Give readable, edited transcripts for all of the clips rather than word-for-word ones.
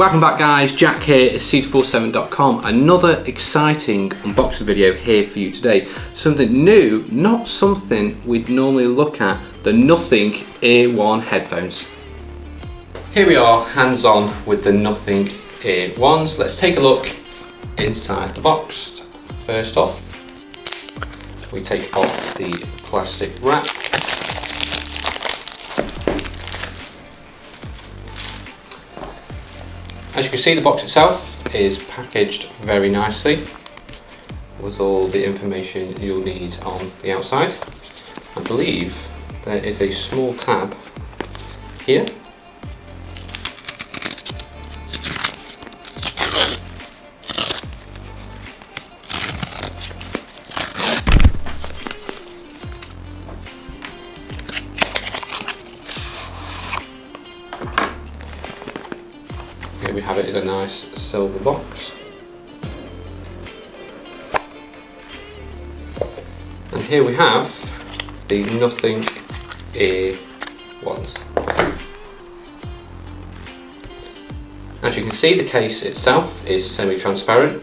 Welcome back guys, Jack here at seed47.com. Another exciting unboxing video here for you today. Something new, not something we'd normally look at, the Nothing Ear 1 headphones. Here we are, hands on with the Nothing Ear 1s. Let's take a look inside the box. First off, we take off the plastic wrap. As you can see, the box itself is packaged very nicely with all the information you'll need on the outside. I believe there is a small tab here. Here we have it in a nice silver box. And here we have the Nothing Ear 1s. As you can see, the case itself is semi-transparent,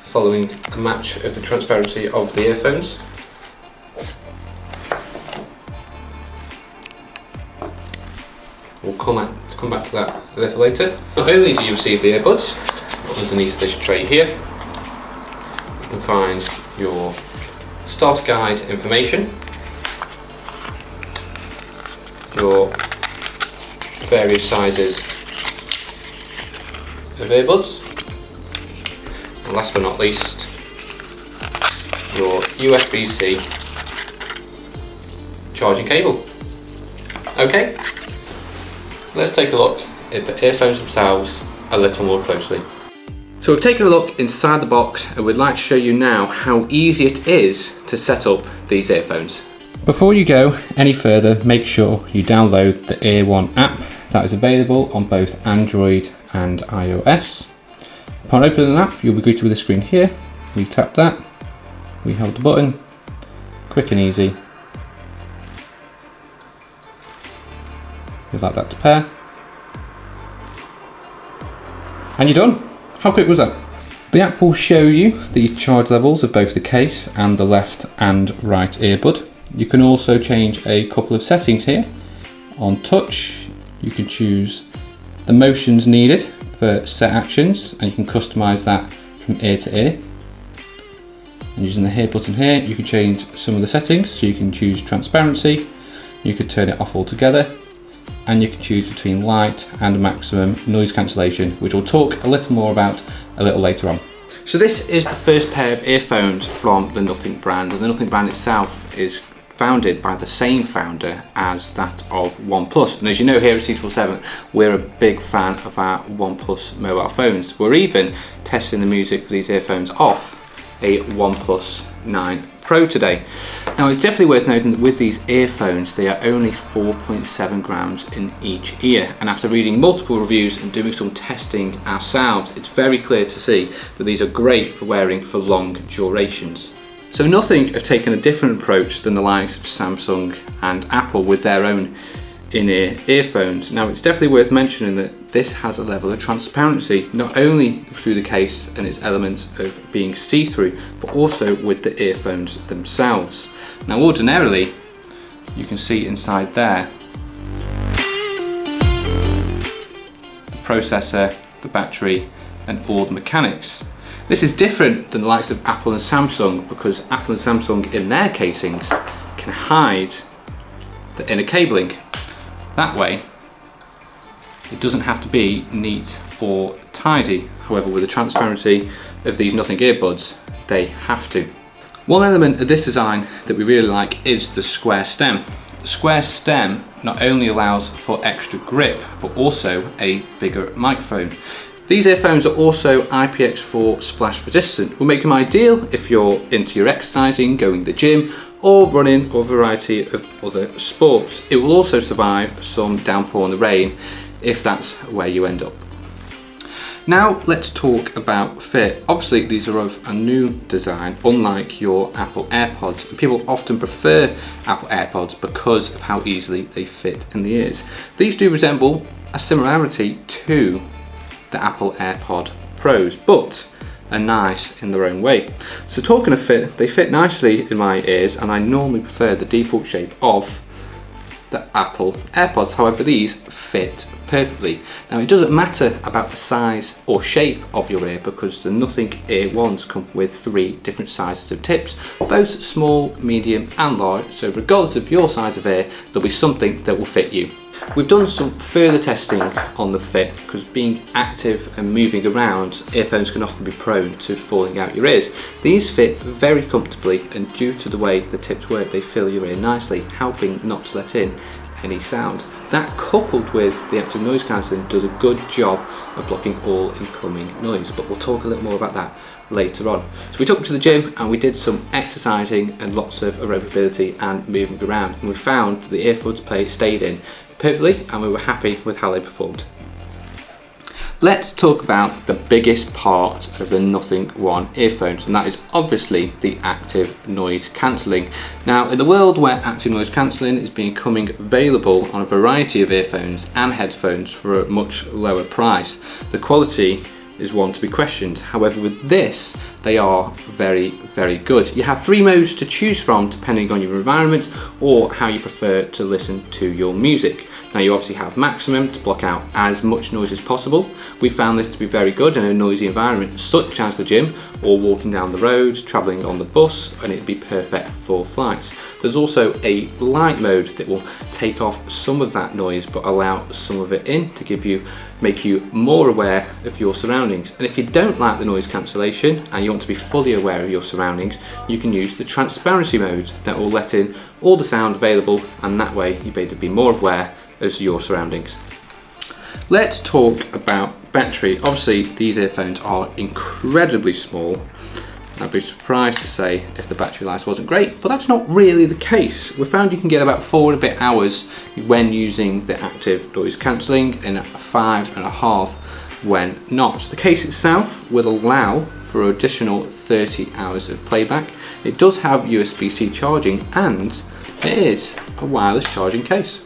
following a match of the transparency of the earphones. We'll come back to that a little later. Not only do you receive the earbuds, but underneath this tray here, you can find your starter guide information, your various sizes of earbuds, and last but not least, your USB-C charging cable. Okay. Let's take a look at the earphones themselves a little more closely. So we've taken a look inside the box and we'd like to show you now how easy it is to set up these earphones. Before you go any further, make sure you download the Ear 1 app that is available on both Android and iOS. Upon opening the app, you'll be greeted with a screen here. We tap that, we hold the button, quick and easy. You'd like that to pair. And you're done. How quick was that? The app will show you the charge levels of both the case and the left and right earbud. You can also change a couple of settings here. On touch, you can choose the motions needed for set actions, and you can customize that from ear to ear. And using the here button here, you can change some of the settings. So you can choose transparency, you could turn it off altogether, and you can choose between light and maximum noise cancellation, which we'll talk a little more about a little later on. So this is the first pair of earphones from the Nothing brand, and the Nothing brand itself is founded by the same founder as that of OnePlus. And as you know, here at Seed47, we're a big fan of our OnePlus mobile phones. We're even testing the music for these earphones off a OnePlus 9 Pro today. Now it's definitely worth noting that with these earphones, they are only 4.7 grams in each ear, and after reading multiple reviews and doing some testing ourselves, it's very clear to see that these are great for wearing for long durations. So Nothing have taken a different approach than the likes of Samsung and Apple with their own in-ear earphones. Now it's definitely worth mentioning that this has a level of transparency, not only through the case and its elements of being see-through, but also with the earphones themselves. Now ordinarily, you can see inside there the processor, the battery, and all the mechanics. This is different than the likes of Apple and Samsung, because Apple and Samsung in their casings can hide the inner cabling. That way, it doesn't have to be neat or tidy. However, with the transparency of these Nothing earbuds, they have to. One element of this design that we really like is the square stem. The square stem not only allows for extra grip, but also a bigger microphone. These earphones are also IPX4 splash resistant, will make them ideal if you're into your exercising, going to the gym, or running or a variety of other sports. It will also survive some downpour in the rain if that's where you end up. Now let's talk about fit. Obviously these are of a new design, unlike your Apple AirPods. People often prefer Apple AirPods because of how easily they fit in the ears. These do resemble a similarity to the Apple AirPod Pros, but are nice in their own way. So talking of fit, they fit nicely in my ears, and I normally prefer the default shape of the Apple AirPods. However, these fit perfectly. Now, it doesn't matter about the size or shape of your ear, because the Nothing Ear ones come with 3 different sizes of tips, both small, medium and large. So regardless of your size of ear, there'll be something that will fit you. We've done some further testing on the fit, because being active and moving around, earphones can often be prone to falling out your ears. These fit very comfortably, and due to the way the tips work, they fill your ear nicely, helping not to let in any sound. That, coupled with the active noise cancelling, does a good job of blocking all incoming noise, but we'll talk a little more about that later on. So we took them to the gym and we did some exercising and lots of aerobic and moving around, and we found the earbuds stayed in perfectly, and we were happy with how they performed. Let's talk about the biggest part of the Nothing One earphones, and that is obviously the active noise cancelling. Now, in the world where active noise cancelling is becoming available on a variety of earphones and headphones for a much lower price, the quality is one to be questioned. However, with this, they are very, very good. You have 3 modes to choose from depending on your environment or how you prefer to listen to your music. Now, you obviously have maximum to block out as much noise as possible. We found this to be very good in a noisy environment such as the gym or walking down the road, travelling on the bus, and it'd be perfect for flights. There's also a light mode that will take off some of that noise but allow some of it in to make you more aware of your surroundings. And if you don't like the noise cancellation and you want to be fully aware of your surroundings, you can use the transparency mode that will let in all the sound available, and that way you'll be able to be more aware of your surroundings. Let's talk about battery. Obviously, these earphones are incredibly small. I'd be surprised to say if the battery life wasn't great, but that's not really the case. We found you can get about 4 and a bit hours when using the active noise cancelling, and 5.5 when not. The case itself will allow for an additional 30 hours of playback. It does have USB-C charging, and it is a wireless charging case.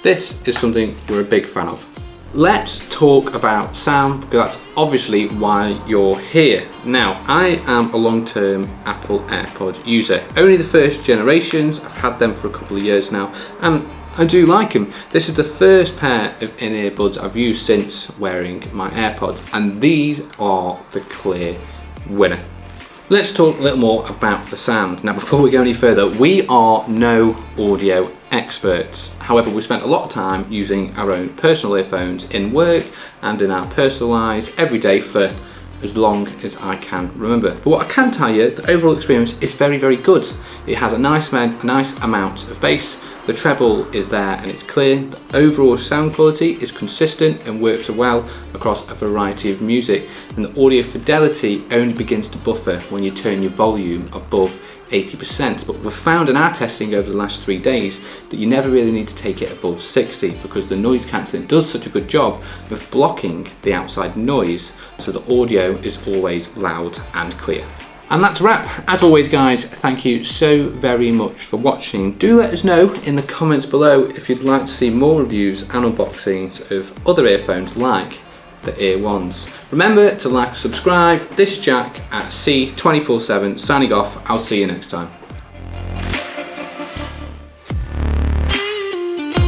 This is something we're a big fan of. Let's talk about sound, because that's obviously why you're here. Now, I am a long-term Apple AirPod user. Only the first generations. I've had them for a couple of years now, and I do like them. This is the first pair of in-ear buds I've used since wearing my AirPods, and these are the clear winner. Let's talk a little more about the sound. Now, before we go any further, we are no audio experts. However, we spent a lot of time using our own personal earphones in work and in our personal lives every day for as long as I can remember. But what I can tell you, the overall experience is very, very good. It has a nice amount of bass. The treble is there and it's clear. The overall sound quality is consistent and works well across a variety of music. And the audio fidelity only begins to buffer when you turn your volume above 80%. But we've found in our testing over the last 3 days that you never really need to take it above 60, because the noise cancelling does such a good job of blocking the outside noise, so the audio is always loud and clear. And that's a wrap. As always, guys, thank you so very much for watching. Do let us know in the comments below if you'd like to see more reviews and unboxings of other earphones like the Ear Ones. Remember to like, subscribe. This is Jack at C247 signing off. I'll see you next time.